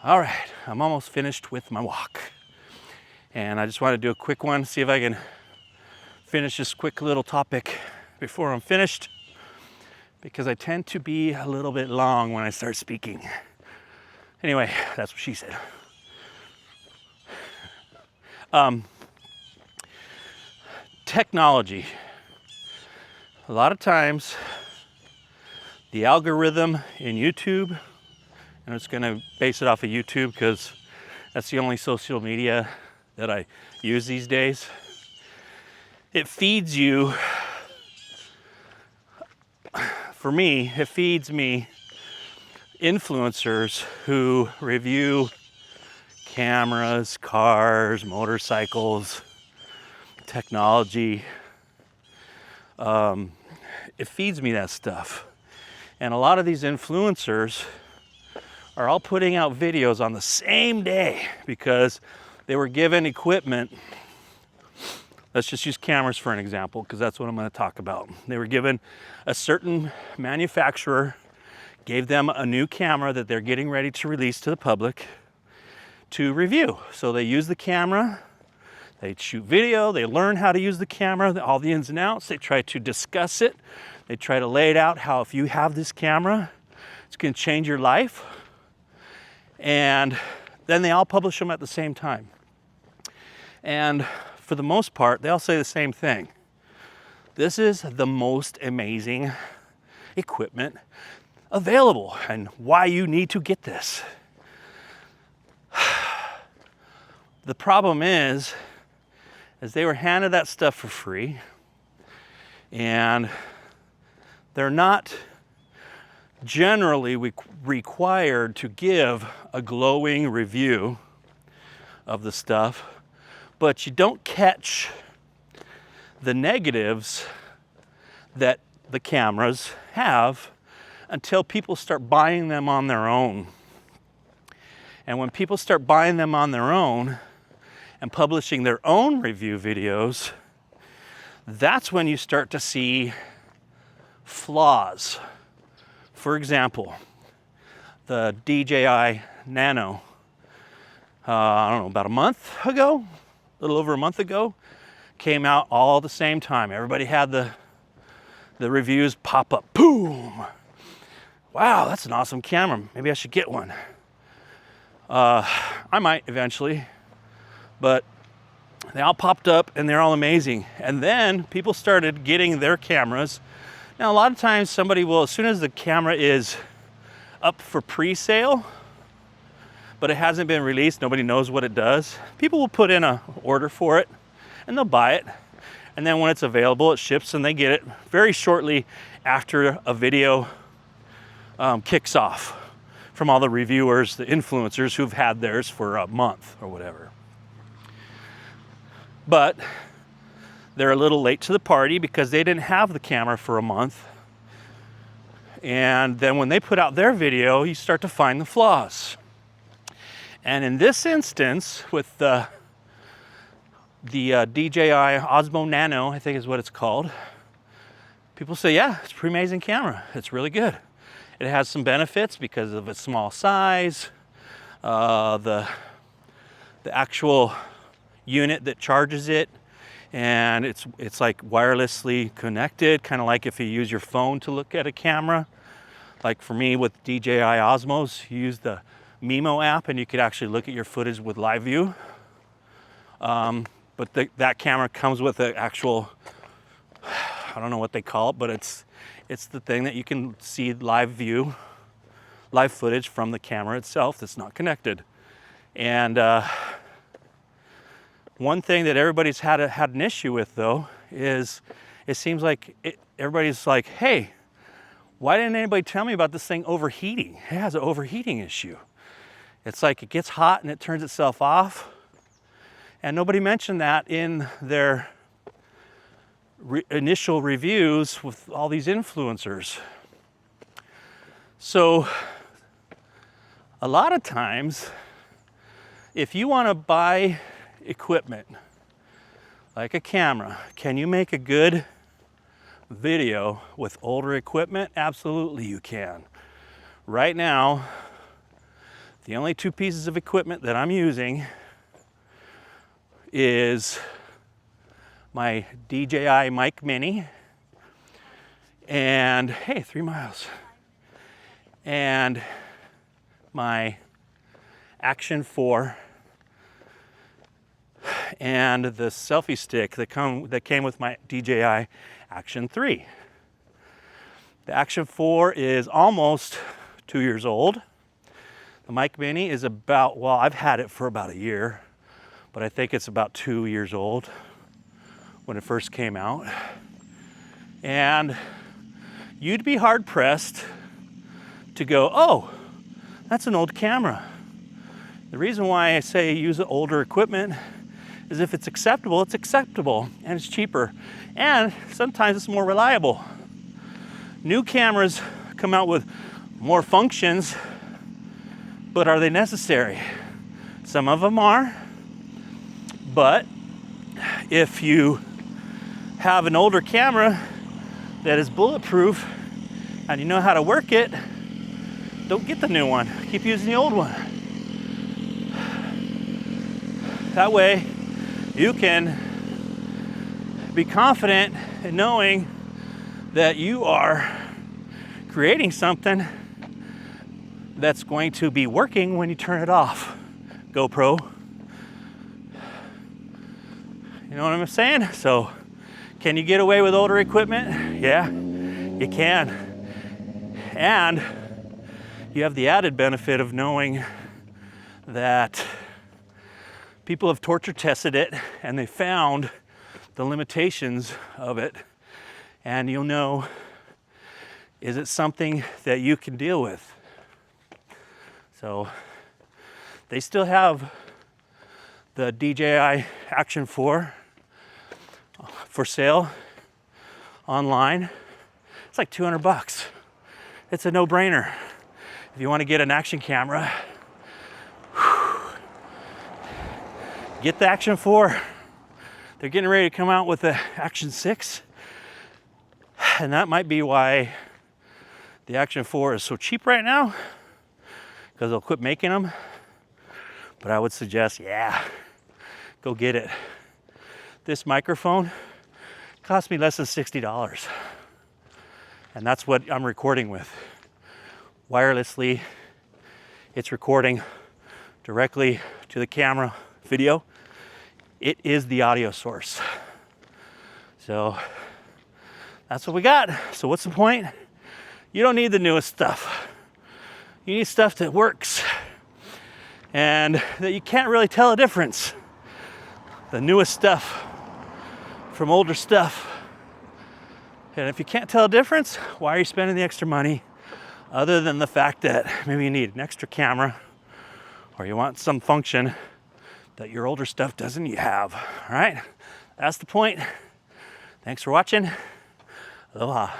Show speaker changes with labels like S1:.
S1: All right, I'm almost finished with my walk. And I just want to do a quick one, see if I can finish this quick little topic before I'm finished, because I tend to be a little bit long when I start speaking. Anyway, that's what she said. Technology. A lot of times, the algorithm in YouTube, and it's going to base it off of YouTube because that's the only social media that I use these days. It feeds you, for me, it feeds me influencers who review cameras, cars, motorcycles, technology. It feeds me that stuff. And a lot of these influencers are all putting out videos on the same day because they were given equipment. Let's just use cameras for an example, because that's what I'm going to talk about. They were given a certain manufacturer, gave them a new camera that they're getting ready to release to the public to review. So they use the camera, they shoot video, they learn how to use the camera, all the ins and outs, they try to discuss it, they try to lay it out how if you have this camera, it's going to change your life. And then they all publish them at the same time. And for the most part, they all say the same thing. This is the most amazing equipment available and why you need to get this. The problem is they were handed that stuff for free, and they're not generally required to give a glowing review of the stuff, but you don't catch the negatives that the cameras have until people start buying them on their own. And when people start buying them on their own and publishing their own review videos, that's when you start to see flaws. For example, the DJI Nano, I don't know, about a month ago, a little over a month ago, came out all at the same time. Everybody had the reviews pop up. Boom! Wow, that's an awesome camera. Maybe I should get one. I might eventually, but they all popped up and they're all amazing. And then people started getting their cameras. Now, a lot of times somebody will, as soon as the camera is up for pre-sale, but it hasn't been released, nobody knows what it does, people will put in an order for it and they'll buy it. And then when it's available, it ships and they get it very shortly after a video kicks off from all the reviewers, the influencers who've had theirs for a month or whatever. But they're a little late to the party because they didn't have the camera for a month. And then when they put out their video, you start to find the flaws. And in this instance, with the DJI Osmo Nano, I think is what it's called, people say, yeah, it's a pretty amazing camera. It's really good. It has some benefits because of its small size, the actual unit that charges it, and it's like wirelessly connected, kind of like if you use your phone to look at a camera. Like for me with DJI Osmos, you use the Mimo app and you could actually look at your footage with live view. But that camera comes with an actual, I don't know what they call it, but it's the thing that you can see live footage from the camera itself that's not connected. And one thing that everybody's had an issue with, though, is it seems like everybody's like, hey, why didn't anybody tell me about this thing overheating? It has an overheating issue. It's like it gets hot and it turns itself off. And nobody mentioned that in their initial reviews with all these influencers. So a lot of times, if you want to buy equipment like a camera, can you make a good video with older equipment? Absolutely you can. Right now, The only two pieces of equipment that I'm using is my DJI mic mini and, hey, 3 miles, and my Action 4 and the selfie stick that came with my DJI Action 3. The Action 4 is almost 2 years old. The mic mini is about, well, I've had it for about a year, but I think it's about 2 years old when it first came out. And you'd be hard pressed to go, oh, that's an old camera. The reason why I say use older equipment is if it's acceptable and it's cheaper. And sometimes it's more reliable. New cameras come out with more functions, but are they necessary? Some of them are, but if you have an older camera that is bulletproof and you know how to work it, don't get the new one. Keep using the old one. That way you can be confident in knowing that you are creating something that's going to be working when you turn it off. GoPro. You know what I'm saying? So, can you get away with older equipment? Yeah, you can. And you have the added benefit of knowing that people have torture tested it and they found the limitations of it, and you'll know, is it something that you can deal with? So they still have the DJI Action 4 for sale online. It's like $200. It's a no-brainer. If you want to get an action camera, get the Action 4. They're getting ready to come out with the Action 6. And that might be why the Action 4 is so cheap right now, because they'll quit making them. But I would suggest, yeah, go get it. This microphone cost me less than $60. And that's what I'm recording with. Wirelessly, it's recording directly to the camera video. It is the audio source. So that's what we got. So what's the point? You don't need the newest stuff. You need stuff that works and that you can't really tell a difference. The newest stuff from older stuff. And if you can't tell a difference, why are you spending the extra money? Other than the fact that maybe you need an extra camera or you want some function that your older stuff doesn't have. All right, that's the point. Thanks for watching. Aloha.